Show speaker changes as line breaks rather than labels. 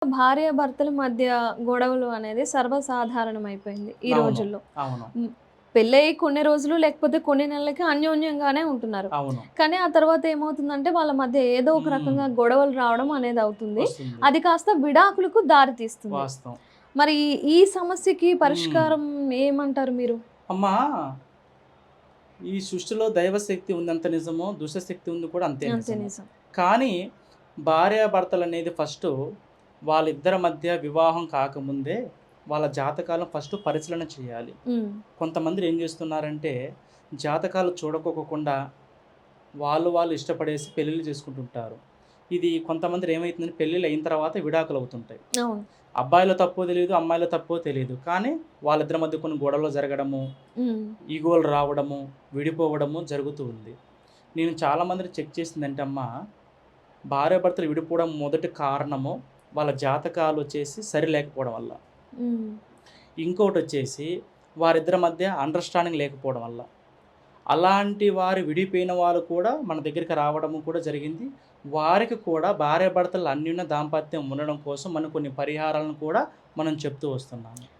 భార్యాభర్తల మధ్య గొడవలు అనేది సర్వసాధారణమైపోయింది ఈ
అవును.
రోజుల్లో.
అవును.
హ్మ్. పెళ్ళయ్యి కొన్ని రోజులు లేకపోతే కొన్ని నెలలకి అన్యోన్యంగానే ఉంటున్నారు.
అవును.
కానీ ఆ తర్వాత ఏమవుతుందంటే వాళ్ళ మధ్య ఏదో ఒక
హ్మ్.
రకంగా గొడవలు రావడం అనేది అవుతుంది.
వస్తుంది.
అది కాస్త విడాకులకు దారి తీస్తుంది.
వాస్తవం.
మరి ఈ సమస్యకి
హ్మ్.
పరిష్కారం ఏమంటారు మీరు?
అమ్మా, ఈ సృష్టిలో దైవశక్తి ఉన్నంత నిజమో, దుష్టశక్తి ఉంది కూడా అంతే
అంతే
నిజము.
నిజం.
కానీ భార్యాభర్తలనేది ఫస్టు వాళ్ళిద్దరి మధ్య వివాహం కాకముందే వాళ్ళ జాతకాలను ఫస్టు పరిశీలన చేయాలి.
హ్మ్.
కొంతమంది ఏం చేస్తున్నారంటే జాతకాలు చూడకోకుండా వాళ్ళు ఇష్టపడేసి పెళ్ళిళ్ళు చేసుకుంటుంటారు. ఇది కొంతమందిలో ఏమైతుందంటే పెళ్ళిళ్ళు అయిన తర్వాత విడాకులవుతుంటాయి.
అవును.
అబ్బాయిలో తప్పో తెలీదు, అమ్మాయిలో తప్పో తెలీదు. కానీ వాళ్ళిద్దరి మధ్య కొన్ని గొడవలు జరగడము,
హ్మ్.
ఈగోలు రావడము, విడిపోవడము జరుగుతూ ఉంది. నేను చాలామందిని చెక్ చేసిందంటే భార్యాభర్తలు విడిపోవడం మొదటి కారణము వాళ్ళ జాతకాలొచ్చేసి సరిలేకపోవడం వల్ల.
హ్మ్.
ఇంకోటొచ్చేసి వారిద్దరి మధ్య అండర్‌స్టాండింగ్ లేకపోవడం వల్ల. అలాంటి వారు విడిపోయిన వాళ్ళు కూడా మన దగ్గరికి రావడము కూడా జరిగింది. వారికి కూడా భార్యాభర్తల అన్యోన్య దాంపత్యం ఉండడం కోసం మనం కొన్ని పరిహారాలను కూడా మనం చెప్తూ వస్తున్నాము.